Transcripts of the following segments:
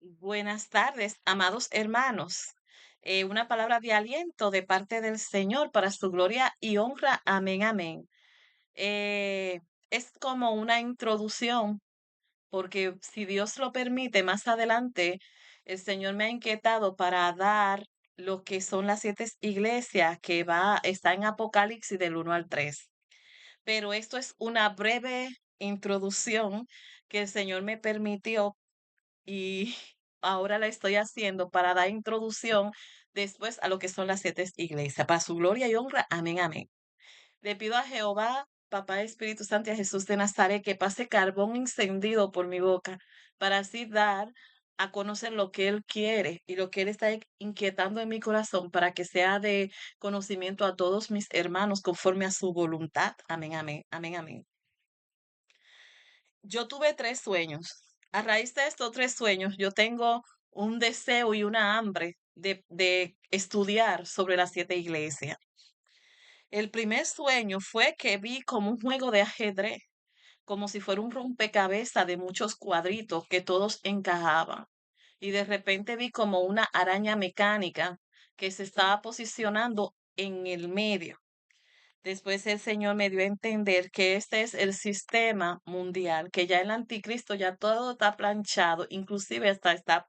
Buenas tardes, amados hermanos. Una palabra de aliento de parte del Señor para su gloria y honra. Amén, amén. Eh, es como una introducción, porque si Dios lo permite, más adelante el Señor me ha inquietado para dar lo que son las siete iglesias está en Apocalipsis del 1 al 3. Pero esto es una breve introducción que el Señor me permitió y ahora la estoy haciendo para dar introducción después a lo que son las siete iglesias, para su gloria y honra. Amén, amén. Le pido a Jehová, Papá Espíritu Santo y a Jesús de Nazaret que pase carbón encendido por mi boca para así dar a conocer lo que Él quiere y lo que Él está inquietando en mi corazón para que sea de conocimiento a todos mis hermanos conforme a su voluntad. Amén, amén, amén, amén. Yo tuve tres sueños. A raíz de estos tres sueños, yo tengo un deseo y una hambre de estudiar sobre las siete iglesias. El primer sueño fue que vi como un juego de ajedrez, como si fuera un rompecabezas de muchos cuadritos que todos encajaban. Y de repente vi como una araña mecánica que se estaba posicionando en el medio. Después el Señor me dio a entender que este es el sistema mundial, que ya el anticristo ya todo está planchado, inclusive hasta está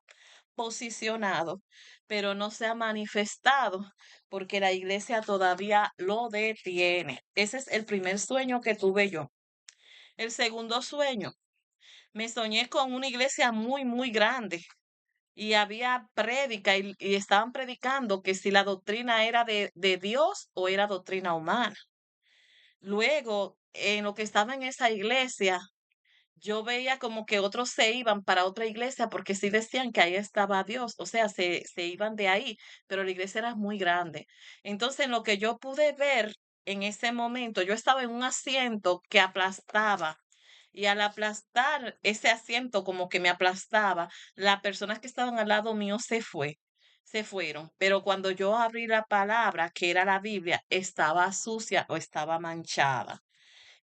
posicionado, pero no se ha manifestado porque la iglesia todavía lo detiene. Ese es el primer sueño que tuve yo. El segundo sueño, me soñé con una iglesia muy, muy grande y había prédica y estaban predicando que si la doctrina era de Dios o era doctrina humana. Luego, en lo que estaba en esa iglesia, yo veía como que otros se iban para otra iglesia porque sí decían que ahí estaba Dios, o sea, se iban de ahí, pero la iglesia era muy grande. Entonces, en lo que yo pude ver en ese momento, yo estaba en un asiento que aplastaba. Y al aplastar ese asiento como que me aplastaba, las personas que estaban al lado mío se fueron. Pero cuando yo abrí la palabra, que era la Biblia, estaba sucia o estaba manchada.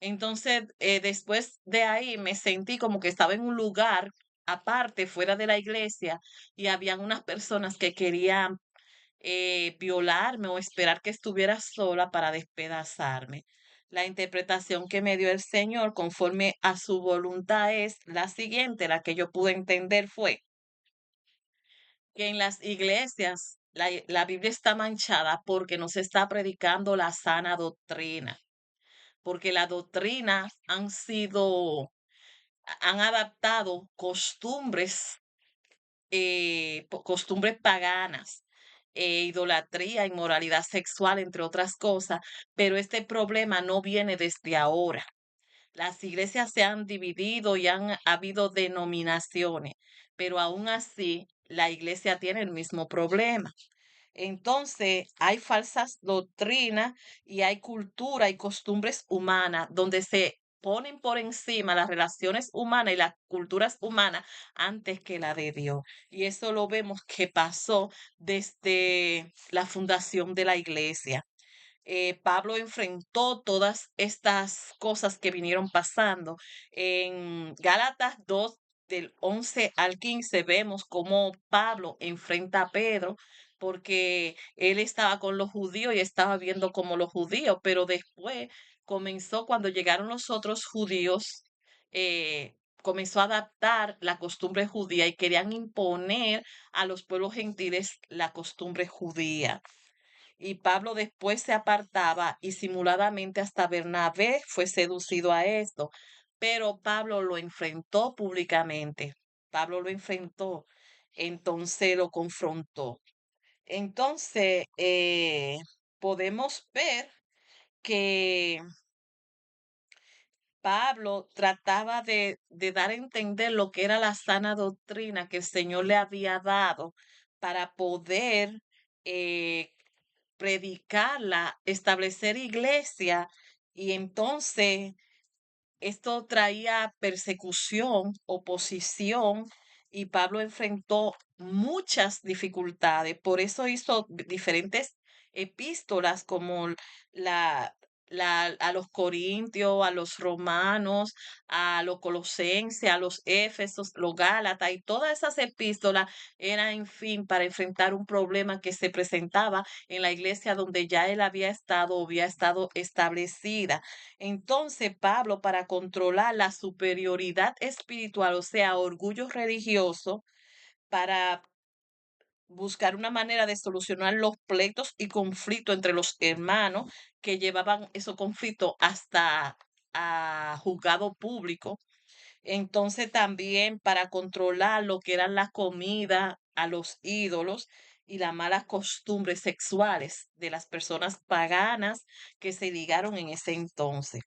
Entonces, después de ahí me sentí como que estaba en un lugar aparte, fuera de la iglesia, y habían unas personas que querían violarme o esperar que estuviera sola para despedazarme. La interpretación que me dio el Señor conforme a su voluntad es la siguiente, la que yo pude entender fue que en las iglesias la Biblia está manchada porque no se está predicando la sana doctrina, porque las doctrinas han adaptado costumbres, costumbres paganas, idolatría, inmoralidad sexual, entre otras cosas, pero este problema no viene desde ahora. Las iglesias se han dividido y han habido denominaciones, pero aún así la iglesia tiene el mismo problema. Entonces, hay falsas doctrinas y hay cultura y costumbres humanas donde se ponen por encima las relaciones humanas y las culturas humanas antes que la de Dios. Y eso lo vemos que pasó desde la fundación de la iglesia. Pablo enfrentó todas estas cosas que vinieron pasando. En Gálatas 2, del 11 al 15, vemos cómo Pablo enfrenta a Pedro, porque él estaba con los judíos y estaba viendo como los judíos, pero después comenzó cuando llegaron los otros judíos, comenzó a adaptar la costumbre judía y querían imponer a los pueblos gentiles la costumbre judía. Y Pablo después se apartaba y simuladamente hasta Bernabé fue seducido a esto. Pero Pablo lo enfrentó públicamente. Pablo lo enfrentó, entonces lo confrontó. Entonces, podemos ver que Pablo trataba de dar a entender lo que era la sana doctrina que el Señor le había dado para poder eh, predicarla, establecer iglesia, y entonces esto traía persecución, oposición, y Pablo enfrentó muchas dificultades. Por eso hizo diferentes epístolas como la a los corintios, a los romanos, a los colosenses, a los éfesos, los gálatas y todas esas epístolas eran, en fin, para enfrentar un problema que se presentaba en la iglesia donde ya él había estado o había estado establecida. Entonces, Pablo, para controlar la superioridad espiritual, o sea, orgullo religioso, para buscar una manera de solucionar los pleitos y conflictos entre los hermanos que llevaban esos conflictos hasta a juzgado público. Entonces también para controlar lo que eran la comida a los ídolos y las malas costumbres sexuales de las personas paganas que se ligaron en ese entonces.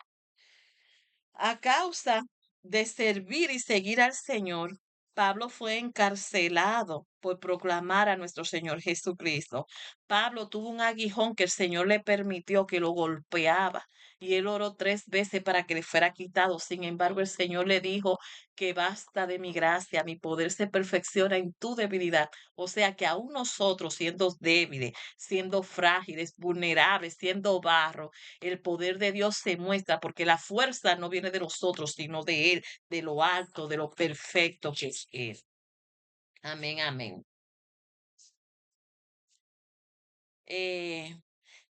A causa de servir y seguir al Señor, Pablo fue encarcelado por proclamar a nuestro Señor Jesucristo. Pablo tuvo un aguijón que el Señor le permitió que lo golpeaba y él oró 3 veces para que le fuera quitado. Sin embargo, el Señor le dijo que basta de mi gracia, mi poder se perfecciona en tu debilidad. O sea que aún nosotros siendo débiles, siendo frágiles, vulnerables, siendo barro, el poder de Dios se muestra porque la fuerza no viene de nosotros, sino de Él, de lo alto, de lo perfecto que es Él. Amén, amén. Eh,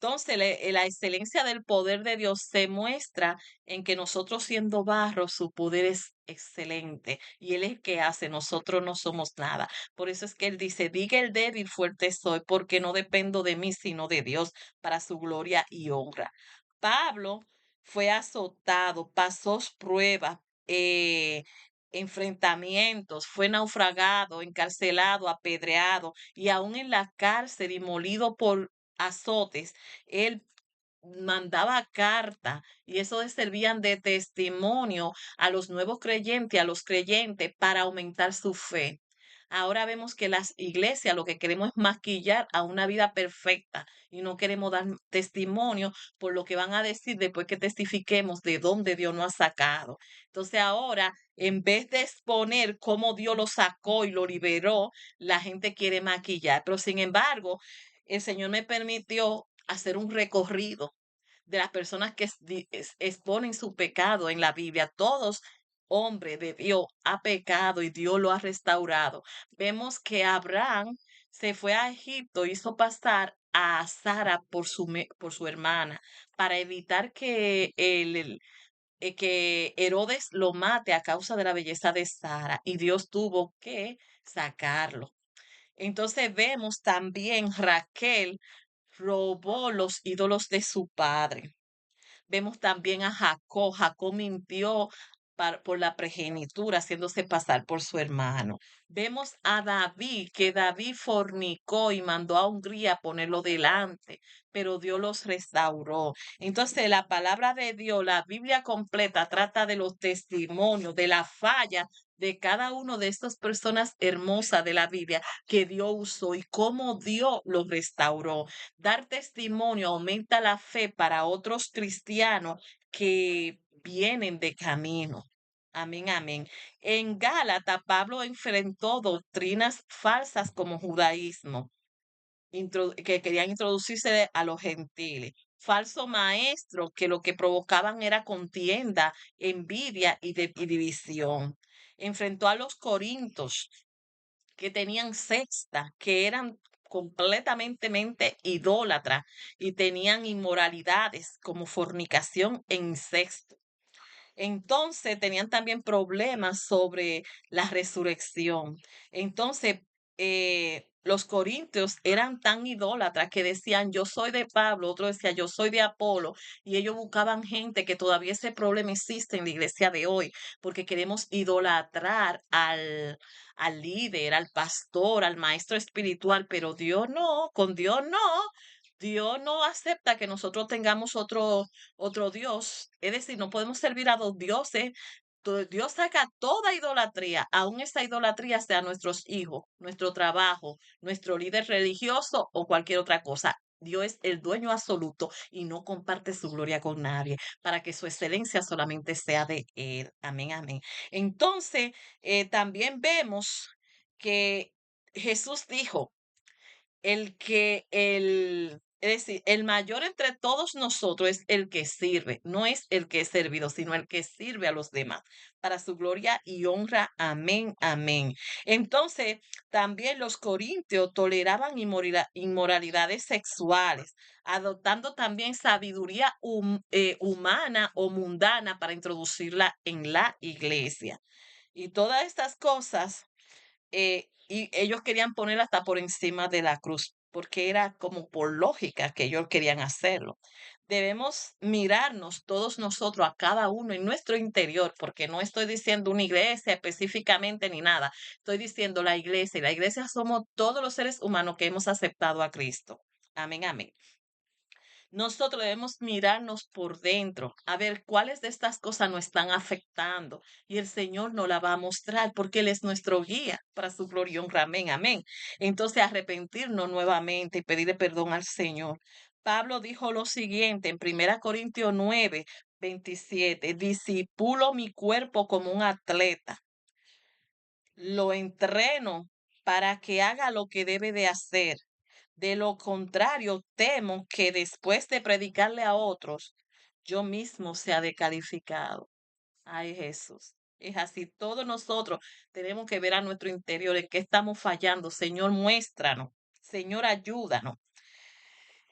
Entonces, la excelencia del poder de Dios se muestra en que nosotros siendo barro, su poder es excelente y Él es el que hace, nosotros no somos nada. Por eso es que Él dice, diga el débil, fuerte soy, porque no dependo de mí, sino de Dios, para su gloria y honra. Pablo fue azotado, pasó pruebas, eh, enfrentamientos, fue naufragado, encarcelado, apedreado y aún en la cárcel y molido por azotes, él mandaba carta y eso servían de testimonio a los nuevos creyentes, a los creyentes para aumentar su fe. Ahora vemos que las iglesias lo que queremos es maquillar a una vida perfecta y no queremos dar testimonio por lo que van a decir después que testifiquemos de dónde Dios nos ha sacado. Entonces ahora, en vez de exponer cómo Dios lo sacó y lo liberó, la gente quiere maquillar. Pero sin embargo, el Señor me permitió hacer un recorrido de las personas que exponen su pecado en la Biblia. Todos, hombre de Dios, ha pecado y Dios lo ha restaurado. Vemos que Abraham se fue a Egipto, hizo pasar a Sara por su hermana, para evitar que Herodes lo mate a causa de la belleza de Sara, y Dios tuvo que sacarlo. Entonces vemos también Raquel robó los ídolos de su padre. Vemos también a Jacob. Jacob mintió por la progenitura, haciéndose pasar por su hermano. Vemos a David, que David fornicó y mandó a Hungría a ponerlo delante, pero Dios los restauró. Entonces, la palabra de Dios, la Biblia completa, trata de los testimonios, de la falla de cada uno de estas personas hermosas de la Biblia que Dios usó y cómo Dios los restauró. Dar testimonio aumenta la fe para otros cristianos que vienen de camino. Amén, amén. En Gálata, Pablo enfrentó doctrinas falsas como judaísmo, que querían introducirse a los gentiles. Falso maestro que lo que provocaban era contienda, envidia y división. Enfrentó a los corintios que tenían sexta, que eran completamente idólatras y tenían inmoralidades como fornicación e incesto. Entonces tenían también problemas sobre la resurrección. Entonces, los corintios eran tan idólatras que decían, yo soy de Pablo, otro decía, yo soy de Apolo, y ellos buscaban gente que todavía ese problema existe en la iglesia de hoy, porque queremos idolatrar al líder, al pastor, al maestro espiritual, pero Dios no, con Dios no. Dios no acepta que nosotros tengamos otro Dios. Es decir, no podemos servir a dos dioses. Dios saca toda idolatría, aun esa idolatría sea nuestros hijos, nuestro trabajo, nuestro líder religioso o cualquier otra cosa. Dios es el dueño absoluto y no comparte su gloria con nadie, para que su excelencia solamente sea de Él. Amén, amén. Entonces, también vemos que Jesús dijo, el que el Es decir, el mayor entre todos nosotros es el que sirve, no es el que es servido, sino el que sirve a los demás, para su gloria y honra. Amén, amén. Entonces, también los corintios toleraban inmoralidades sexuales, adoptando también sabiduría humana o mundana para introducirla en la iglesia. Y todas estas cosas y ellos querían ponerla hasta por encima de la cruz, porque era como por lógica que ellos querían hacerlo. Debemos mirarnos todos nosotros a cada uno en nuestro interior, porque no estoy diciendo una iglesia específicamente ni nada, estoy diciendo la iglesia, y la iglesia somos todos los seres humanos que hemos aceptado a Cristo. Amén, amén. Nosotros debemos mirarnos por dentro, a ver cuáles de estas cosas nos están afectando. Y el Señor nos la va a mostrar porque Él es nuestro guía para su gloria y honra. Amén, amén. Entonces, arrepentirnos nuevamente y pedirle perdón al Señor. Pablo dijo lo siguiente en 1 Corintios 9, 27: disipulo mi cuerpo como un atleta, lo entreno para que haga lo que debe de hacer. De lo contrario, temo que después de predicarle a otros, yo mismo sea descalificado. Ay, Jesús. Es así, todos nosotros tenemos que ver a nuestro interior en qué estamos fallando. Señor, muéstranos. Señor, ayúdanos.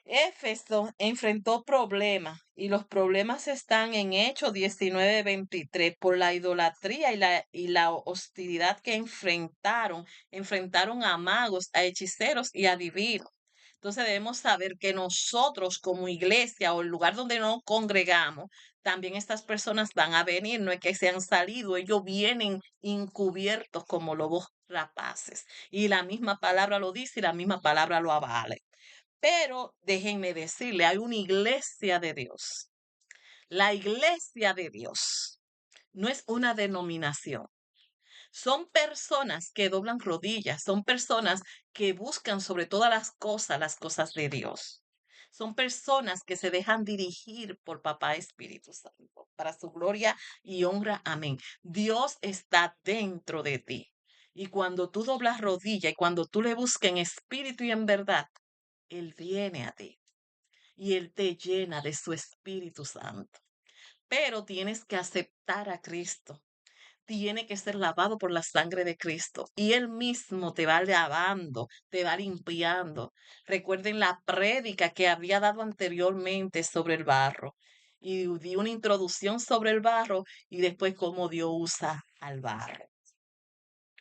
Éfeso enfrentó problemas y los problemas están en Hechos 19:23 por la idolatría y la hostilidad que enfrentaron. Enfrentaron a magos, a hechiceros y a adivinos. Entonces debemos saber que nosotros como iglesia o el lugar donde nos congregamos, también estas personas van a venir, no es que se han salido, ellos vienen encubiertos como lobos rapaces. Y la misma palabra lo dice y la misma palabra lo avala. Pero déjenme decirle, hay una iglesia de Dios. La iglesia de Dios no es una denominación. Son personas que doblan rodillas, son personas que buscan sobre todas las cosas de Dios. Son personas que se dejan dirigir por Papá Espíritu Santo para su gloria y honra. Amén. Dios está dentro de ti. Y cuando tú doblas rodilla y cuando tú le buscas en espíritu y en verdad, Él viene a ti y Él te llena de su Espíritu Santo. Pero tienes que aceptar a Cristo. Tiene que ser lavado por la sangre de Cristo y Él mismo te va lavando, te va limpiando. Recuerden la prédica que había dado anteriormente sobre el barro y di una introducción sobre el barro y después cómo Dios usa al barro.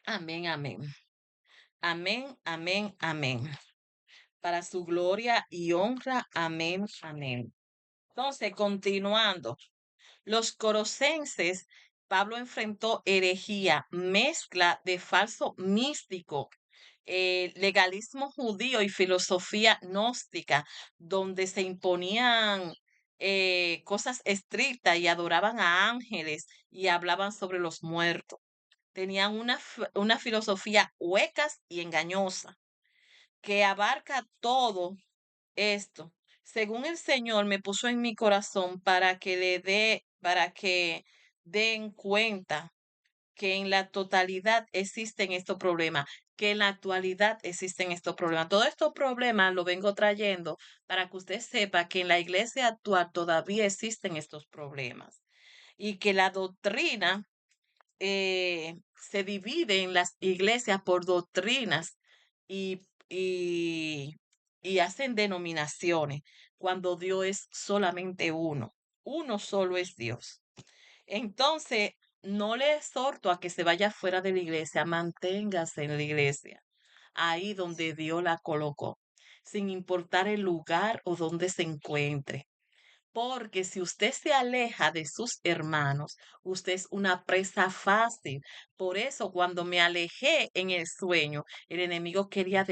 Amén, amén. Amén, amén, amén. Para su gloria y honra. Amén, amén. Entonces, continuando, los corosenses, Pablo enfrentó herejía, mezcla de falso místico, legalismo judío y filosofía gnóstica, donde se imponían cosas estrictas y adoraban a ángeles y hablaban sobre los muertos. Tenían una filosofía huecas y engañosa que abarca todo esto. Según el Señor me puso en mi corazón para que den cuenta que en la totalidad existen estos problemas, que en la actualidad existen estos problemas. Todos estos problemas los vengo trayendo para que usted sepa que en la iglesia actual todavía existen estos problemas y que la doctrina se divide en las iglesias por doctrinas y, y, y hacen denominaciones cuando Dios es solamente uno. Uno solo es Dios. Entonces, no le exhorto a que se vaya fuera de la iglesia, manténgase en la iglesia, ahí donde Dios la colocó, sin importar el lugar o donde se encuentre. Porque si usted se aleja de sus hermanos, usted es una presa fácil. Por eso, cuando me alejé en el sueño, el enemigo quería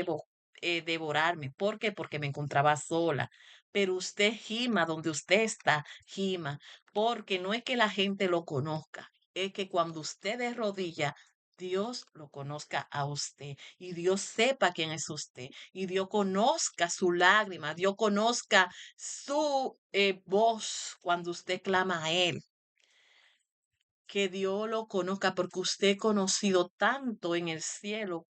devorarme. ¿Por qué? Porque me encontraba sola. Pero usted gima donde usted está, gima. Porque no es que la gente lo conozca, es que cuando usted de rodilla, Dios lo conozca a usted y Dios sepa quién es usted y Dios conozca su lágrima, Dios conozca su voz cuando usted clama a Él. Que Dios lo conozca porque usted es conocido tanto en el cielo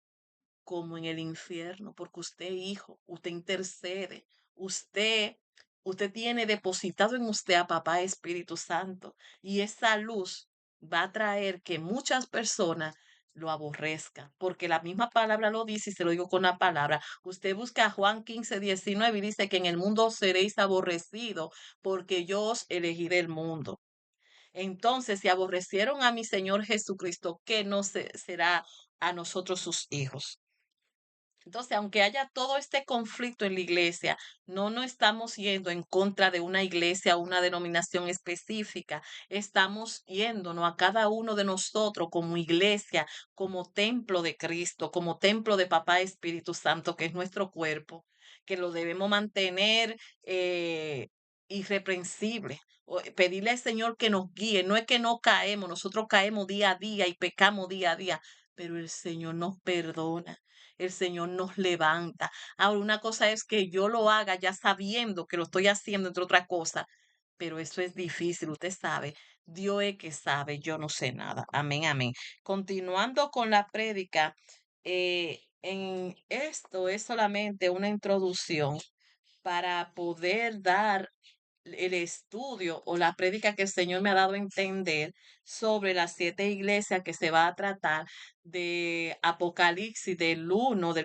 como en el infierno, porque usted es hijo, usted intercede, Usted, usted tiene depositado en usted a Papá Espíritu Santo y esa luz va a traer que muchas personas lo aborrezcan, porque la misma palabra lo dice y se lo digo con la palabra. Usted busca Juan 15:19 y dice que en el mundo seréis aborrecidos porque yo os elegí del mundo. Entonces, si aborrecieron a mi Señor Jesucristo, ¿qué no será a nosotros sus hijos? Entonces, aunque haya todo este conflicto en la iglesia, no estamos yendo en contra de una iglesia o una denominación específica. Estamos yéndonos a cada uno de nosotros como iglesia, como templo de Cristo, como templo de Papá Espíritu Santo, que es nuestro cuerpo, que lo debemos mantener irreprensible. Pedirle al Señor que nos guíe. No es que no caemos, nosotros caemos día a día y pecamos día a día, pero el Señor nos perdona, el Señor nos levanta. Ahora, una cosa es que yo lo haga ya sabiendo que lo estoy haciendo, entre otras cosas, pero eso es difícil, usted sabe. Dios es que sabe, yo no sé nada. Amén, amén. Continuando con la prédica, en esto es solamente una introducción para poder dar el estudio o la prédica que el Señor me ha dado a entender sobre las 7 iglesias que se va a tratar de Apocalipsis del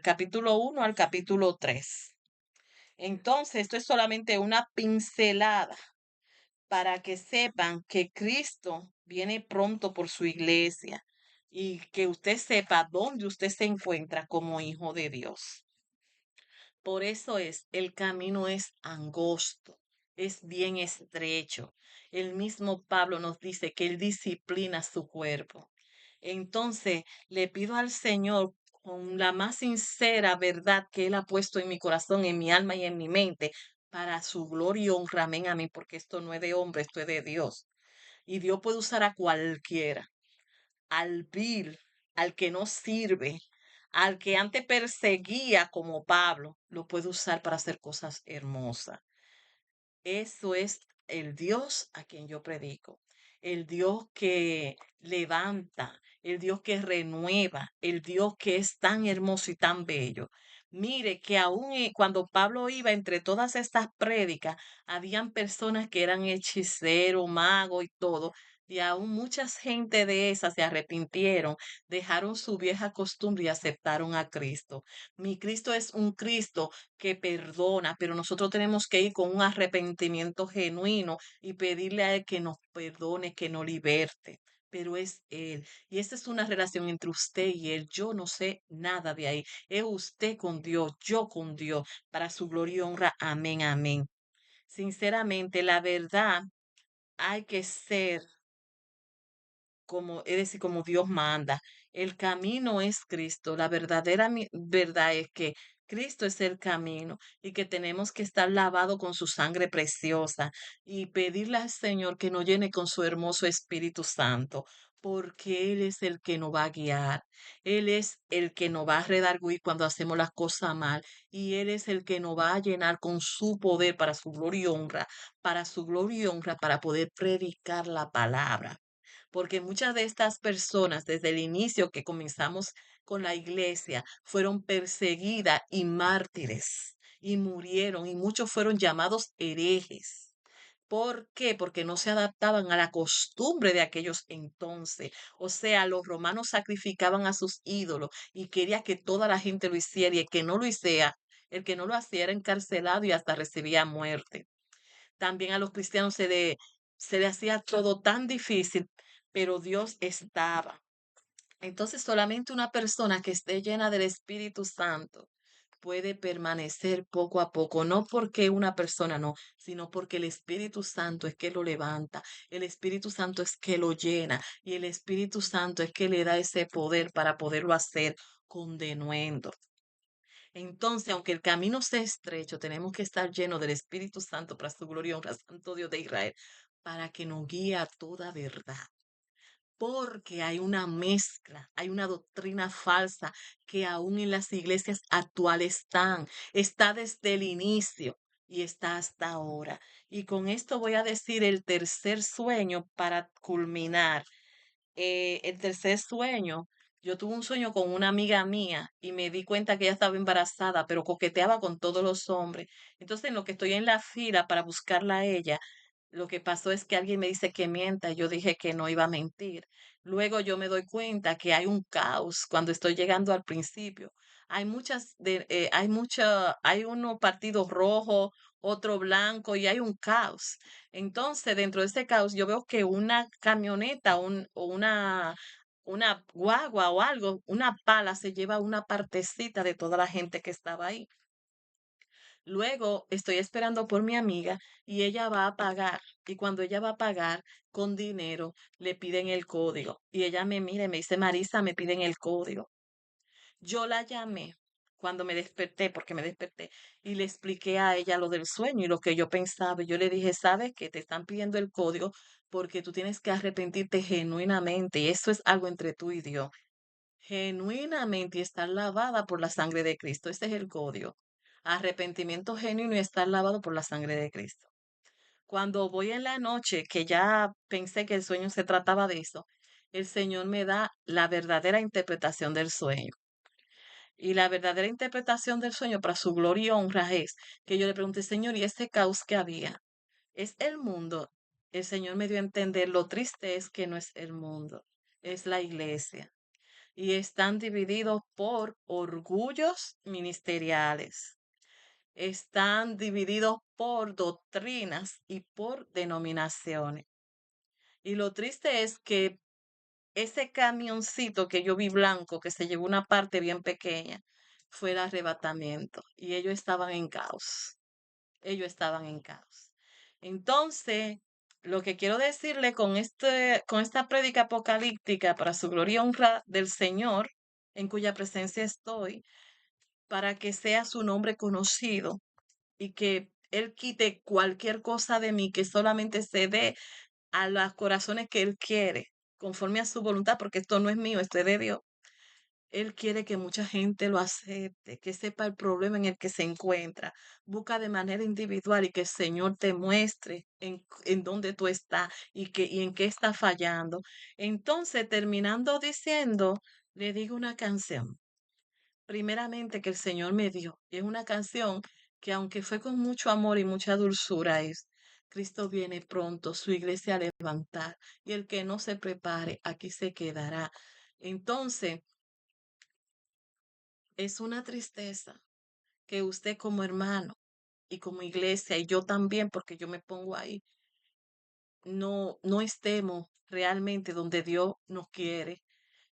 capítulo 1 al capítulo 3. Entonces, esto es solamente una pincelada para que sepan que Cristo viene pronto por su iglesia y que usted sepa dónde usted se encuentra como hijo de Dios. Por eso el camino es angosto, es bien estrecho. El mismo Pablo nos dice que él disciplina su cuerpo. Entonces, le pido al Señor con la más sincera verdad que Él ha puesto en mi corazón, en mi alma y en mi mente, para su gloria y honra, amén, amén, porque esto no es de hombre, esto es de Dios. Y Dios puede usar a cualquiera, al vil, al que no sirve, al que antes perseguía como Pablo, lo puede usar para hacer cosas hermosas. Eso es el Dios a quien yo predico, el Dios que levanta, el Dios que renueva, el Dios que es tan hermoso y tan bello. Mire que aún cuando Pablo iba entre todas estas prédicas, habían personas que eran hechiceros, magos y todo, y aún mucha gente de esas se arrepintieron, dejaron su vieja costumbre y aceptaron a Cristo. Mi Cristo es un Cristo que perdona, pero nosotros tenemos que ir con un arrepentimiento genuino y pedirle a Él que nos perdone, que nos liberte. Pero es Él. Y esta es una relación entre usted y Él. Yo no sé nada de ahí. Es usted con Dios, yo con Dios, para su gloria y honra. Amén, amén. Sinceramente, la verdad, hay que ser como, es decir, como Dios manda. El camino es Cristo. La verdadera verdad es que Cristo es el camino y que tenemos que estar lavados con su sangre preciosa y pedirle al Señor que nos llene con su hermoso Espíritu Santo, porque Él es el que nos va a guiar. Él es el que nos va a redarguir cuando hacemos las cosas mal y Él es el que nos va a llenar con su poder para su gloria y honra, para su gloria y honra, para poder predicar la palabra, porque muchas de estas personas desde el inicio que comenzamos con la iglesia fueron perseguidas y mártires y murieron y muchos fueron llamados herejes. ¿Por qué? Porque no se adaptaban a la costumbre de aquellos entonces. O sea, los romanos sacrificaban a sus ídolos y quería que toda la gente lo hiciera y el que no lo hacía era encarcelado y hasta recibía muerte. También a los cristianos se le hacía todo tan difícil, pero Dios estaba. Entonces solamente una persona que esté llena del Espíritu Santo puede permanecer poco a poco, no porque una persona no, sino porque el Espíritu Santo es que lo levanta, el Espíritu Santo es que lo llena y el Espíritu Santo es que le da ese poder para poderlo hacer con denuendo. Entonces, aunque el camino sea estrecho, tenemos que estar llenos del Espíritu Santo para su gloria y honra, Santo Dios de Israel, para que nos guíe a toda verdad. Porque hay una mezcla, hay una doctrina falsa que aún en las iglesias actuales está desde el inicio y está hasta ahora. Y con esto voy a decir el tercer sueño para culminar. El tercer sueño Yo tuve un sueño con una amiga mía y me di cuenta que ella estaba embarazada, pero coqueteaba con todos los hombres. Entonces, en lo que estoy en la fila para buscarla a ella, lo que pasó es que alguien me dice que mienta y yo dije que no iba a mentir. Luego yo me doy cuenta que hay un caos cuando estoy llegando al principio. Hay unos partidos rojos, otro blanco y hay un caos. Entonces, dentro de ese caos, yo veo que una camioneta o una guagua o algo, una pala se lleva una partecita de toda la gente que estaba ahí. Luego estoy esperando por mi amiga y ella va a pagar. Y cuando ella va a pagar con dinero, le piden el código. Y ella me mira y me dice, Marisa, me piden el código. Yo la llamé cuando me desperté, porque me desperté, y le expliqué a ella lo del sueño y lo que yo pensaba. Yo le dije, ¿sabes que te están pidiendo el código porque tú tienes que arrepentirte genuinamente? Y eso es algo entre tú y Dios. Genuinamente y estar lavada por la sangre de Cristo. Ese es el código. Arrepentimiento genuino y estar lavado por la sangre de Cristo. Cuando voy en la noche, que ya pensé que el sueño se trataba de eso, el Señor me da la verdadera interpretación del sueño. Y la verdadera interpretación del sueño para su gloria y honra es que yo le pregunté, Señor, ¿y ese caos que había? ¿Es el mundo? El Señor me dio a entender lo triste es que no es el mundo, es la iglesia y están divididos por orgullos ministeriales. Están divididos por doctrinas y por denominaciones. Y lo triste es que ese camioncito que yo vi blanco, que se llevó una parte bien pequeña, fue el arrebatamiento. Y ellos estaban en caos. Ellos estaban en caos. Entonces, lo que quiero decirle con esta prédica apocalíptica para su gloria y honra del Señor, en cuya presencia estoy, para que sea su nombre conocido y que Él quite cualquier cosa de mí que solamente se dé a los corazones que Él quiere, conforme a su voluntad, porque esto no es mío, esto es de Dios. Él quiere que mucha gente lo acepte, que sepa el problema en el que se encuentra. Busca de manera individual y que el Señor te muestre en dónde tú estás y en qué está fallando. Entonces, terminando diciendo, le digo una canción, primeramente que el Señor me dio. Y es una canción que aunque fue con mucho amor y mucha dulzura, es, Cristo viene pronto, su iglesia a levantar, y el que no se prepare, aquí se quedará. Entonces, es una tristeza que usted como hermano y como iglesia, y yo también, porque yo me pongo ahí, no estemos realmente donde Dios nos quiere,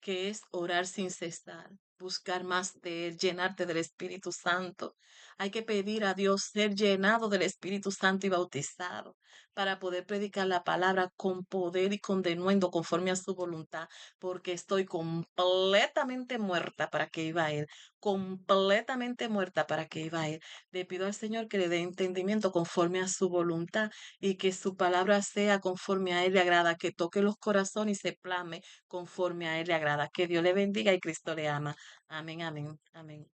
que es orar sin cesar, buscar más de Él, llenarte del Espíritu Santo. Hay que pedir a Dios ser llenado del Espíritu Santo y bautizado para poder predicar la palabra con poder y con denuendo conforme a su voluntad, porque estoy completamente muerta para que iba a Él, completamente muerta para que iba a Él. Le pido al Señor que le dé entendimiento conforme a su voluntad y que su palabra sea conforme a Él le agrada, que toque los corazones y se plame conforme a Él le agrada. Que Dios le bendiga y Cristo le ama. Amén, amén, amén.